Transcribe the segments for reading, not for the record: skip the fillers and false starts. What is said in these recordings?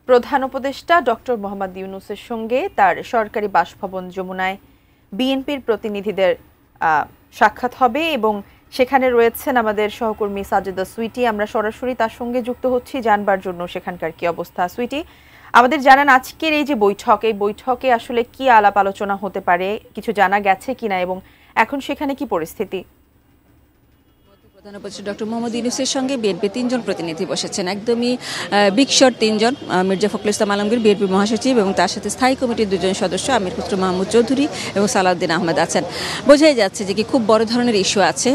প্রধান উপদেষ্টা ডক্টর মোহাম্মদ ইউনূসের সঙ্গে তার সরকারি বাসভবন যমুনায় বিএনপির প্রতিনিধিদের সাক্ষাৎ হবে এবং সেখানে রয়েছেন আমাদের সহকর্মী সাজেদা সুইটি। আমরা সরাসরি তার সঙ্গে যুক্ত হচ্ছি জানবার জন্য সেখানকার কি অবস্থা। সুইটি, আমাদের জানান আজকের এই যে বৈঠক, এই বৈঠকে আসলে কি আলাপ আলোচনা হতে পারে, কিছু জানা গেছে কিনা এবং এখন সেখানে কি পরিস্থিতি? প্রধান উপদেষ্টা ডক্টর মোহাম্মদ ইউনূসের সঙ্গে বিএনপি ৩ জন প্রতিনিধি বসেছেন। একদমই বিগ শট ৩ জন, মির্জা ফখরুল ইসলাম আলমগীর বিএনপি মহাসচিব এবং তার সাথে স্থায়ী কমিটির ২ জন সদস্য আমির খসরু মাহমুদ চৌধুরী এবং সালাউদ্দিন আহমেদ আছেন। বোঝাই যাচ্ছে যে কি খুব বড় ধরনের ইস্যু আছে,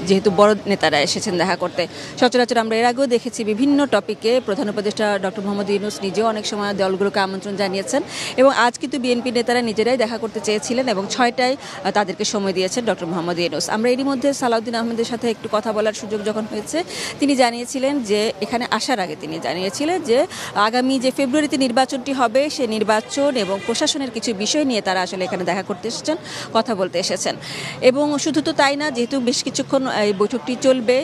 যেহেতু বড় নেতারা এসেছেন দেখা করতে। সচরাচর আমরা এর আগেও দেখেছি বিভিন্ন টপিকে প্রধান উপদেষ্টা ডক্টর মোহাম্মদ ইউনূস নিজেও অনেক সময় দলগুলোকে আমন্ত্রণ জানিয়েছেন এবং আজ কিন্তু বিএনপি নেতারা নিজেরাই দেখা করতে চেয়েছিলেন এবং ৬টায় তাদেরকে সময় দিয়েছেন ডক্টর মোহাম্মদ ইউনূস। আমরা এরই মধ্যে সালাউদ্দিন আহমেদের সাথে একটু কথা বলার সুযোগ যখন হয়েছে, তিনি জানিয়েছিলেন যে এখানে আসার আগে তিনি জানিয়েছিলেন যে আগামী যে ফেব্রুয়ারিতে নির্বাচনটি হবে সেই নির্বাচন এবং প্রশাসনের কিছু বিষয় নিয়ে তারা আসলে এখানে দেখা করতে এসেছেন, কথা বলতে এসেছেন। এবং শুধু তো তাই না, যেহেতু বেশ কিছুক্ষণ এই বৈঠকটি চলবে,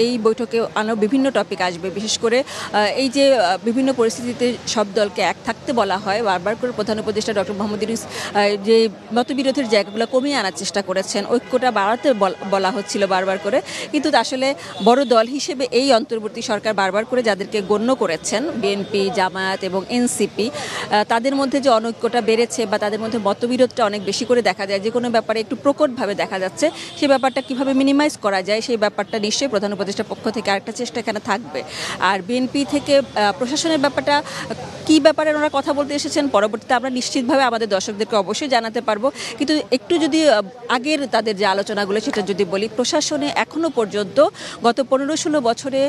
এই বৈঠকে আরও বিভিন্ন টপিক আসবে। বিশেষ করে এই যে বিভিন্ন পরিস্থিতিতে সব দলকে এক থাকতে বলা হয়, বারবার করে প্রধান উপদেষ্টা ডক্টর মোহাম্মদ ইউনূস যে মতবিরোধের জায়গাগুলো কমিয়ে আনার চেষ্টা করেছেন, ঐক্যটা বাড়াতে বলা হচ্ছিল বারবার করে। কিন্তু আসলে বড় দল হিসেবে এই অন্তর্বর্তী সরকার বারবার করে যাদেরকে গণ্য করেছেন, বিএনপি, জামায়াত এবং এনসিপি, তাদের মধ্যে যে অনৈক্যটা বেড়েছে বা তাদের মধ্যে মতবিরোধটা অনেক বেশি করে দেখা যায়, যে কোনো ব্যাপারে একটু প্রকটভাবে দেখা যাচ্ছে, সেই ব্যাপারটা কিভাবে মিনিমাইজ করা যায় সেই ব্যাপারটা নিশ্চয়ই প্রধান উপদেষ্টার পক্ষ থেকে আরেকটা চেষ্টা এখানে থাকবে। আর বিএনপি থেকে প্রশাসনের ব্যাপারটা কি ব্যাপারে ওনারা কথা বলতে এসেছেন পরবর্তীতে আমরা নিশ্চিতভাবে আমাদের দর্শকদেরকে অবশ্যই জানাতে পারবো। কিন্তু একটু যদি আগের তাদের যে আলোচনাগুলো সেটা যদি বলি, প্রশাসনে এখনো পর্যন্ত গত ১৫-১৬ বছরে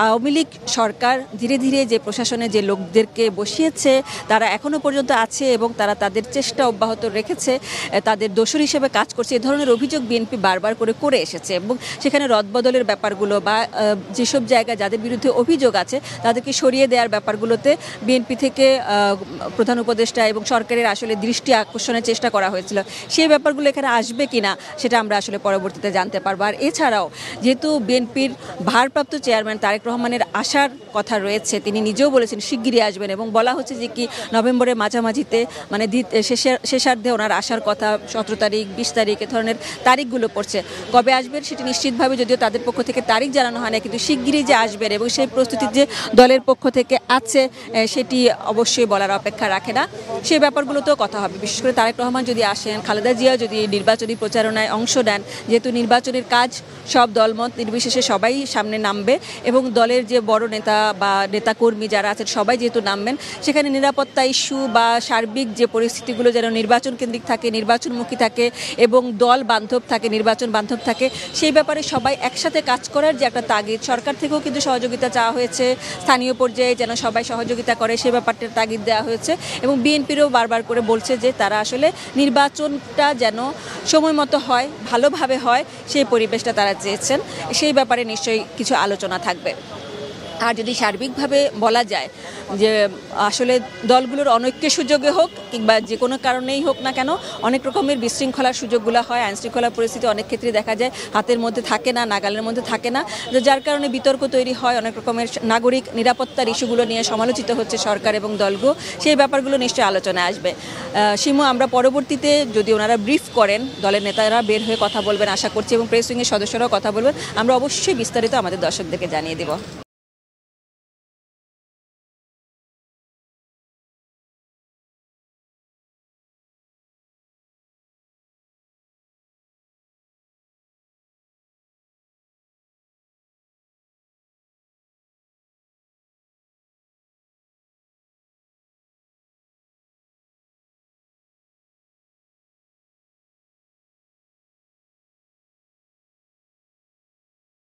আওয়ামী লীগ সরকার ধীরে ধীরে যে প্রশাসনে যে লোকদেরকে বসিয়েছে তারা এখনো পর্যন্ত আছে এবং তারা তাদের চেষ্টা অব্যাহত রেখেছে, তাদের দোষর হিসেবে কাজ করছে, এ ধরনের অভিযোগ বিএনপি বারবার করে এসেছে। এবং সেখানে রদবদলের ব্যাপারগুলো বা যেসব জায়গায় যাদের বিরুদ্ধে অভিযোগ আছে তাদেরকে সরিয়ে দেওয়ার ব্যাপারগুলোতে বিএনপি থেকে প্রধান উপদেষ্টা এবং সরকারের আসলে দৃষ্টি আকর্ষণের চেষ্টা করা হয়েছিল। সেই ব্যাপারগুলো এখানে আসবে কিনা সেটা আমরা আসলে পরবর্তীতে জানতে পারবো। আর এছাড়াও যেহেতু বিএনপির ভারপ্রাপ্ত চেয়ারম্যান তারেক রহমানের আসার কথা রয়েছে, তিনি নিজেও বলেছেন শিগগিরই আসবেন এবং বলা হচ্ছে যে কি নভেম্বরের মাঝামাঝিতে মানে শেষার্ধে ওনার আসার কথা, ১৭ তারিখ ২০ তারিখ এ ধরনের তারিখগুলো পড়ছে। কবে আসবেন সেটি নিশ্চিতভাবে যদিও তাদের পক্ষ থেকে তারিখ জানানো হয় না, কিন্তু শিগগিরই যে আসবেন এবং সেই প্রস্তুতি যে দলের পক্ষ থেকে আছে সেটি অবশ্যই বলার অপেক্ষা রাখে না। সেই ব্যাপারগুলোতেও কথা হবে। বিশেষ করে তারেক রহমান যদি আসেন, খালেদা জিয়া যদি নির্বাচনী প্রচারণায় অংশ নেন, যেহেতু নির্বাচনের কাজ সব দলমত নির্বিশেষে সবাই সামনে নামবে এবং দলের যে বড় নেতা বা নেতাকর্মী যারা আছেন সবাই যেহেতু নামবেন, সেখানে নিরাপত্তা ইস্যু বা সার্বিক যে পরিস্থিতিগুলো যেন নির্বাচন কেন্দ্রিক থাকে, নির্বাচনমুখী থাকে এবং দল বান্ধব থাকে, নির্বাচন বান্ধব থাকে, সেই ব্যাপারে সবাই একসাথে কাজ করার যে একটা তাগিদ, সরকার থেকেও কিন্তু সহযোগিতা চাওয়া হয়েছে, স্থানীয় পর্যায়ে যেন সবাই সহযোগিতা করে সে ব্যাপারটার তাগিদ দেওয়া হয়েছে এবং বিএনপিরও বারবার করে বলছে যে তারা আসলে নির্বাচনটা যেন সময় মতো হয়, ভালোভাবে হয়, সেই পরিবেশটা তারা চেয়েছেন। সেই ব্যাপারে নিশ্চয়ই কিছু আলোচনা থাকবে। আর যদি সার্বিকভাবে বলা যায় যে আসলে দলগুলোর অনৈক্যের সুযোগে হোক কিংবা যে কোনো কারণেই হোক না কেন, অনেক রকমের বিশৃঙ্খলার সুযোগগুলো হয়, আইনশৃঙ্খলা পরিস্থিতি অনেক ক্ষেত্রে দেখা যায় হাতের মধ্যে থাকে না, নাগালের মধ্যে থাকে না, যার কারণে বিতর্ক তৈরি হয়, অনেক রকমের নাগরিক নিরাপত্তার ইস্যুগুলো নিয়ে সমালোচিত হচ্ছে সরকার এবং দলগুলো, সেই ব্যাপারগুলো নিশ্চয়ই আলোচনায় আসবে। শিমু, আমরা পরবর্তীতে যদি ওনারা ব্রিফ করেন, দলের নেতারা বের হয়ে কথা বলবেন আশা করছি এবং প্রেস উইংয়ের সদস্যরাও কথা বলবেন, আমরা অবশ্যই বিস্তারিত আমাদের দর্শকদেরকে জানিয়ে দেব।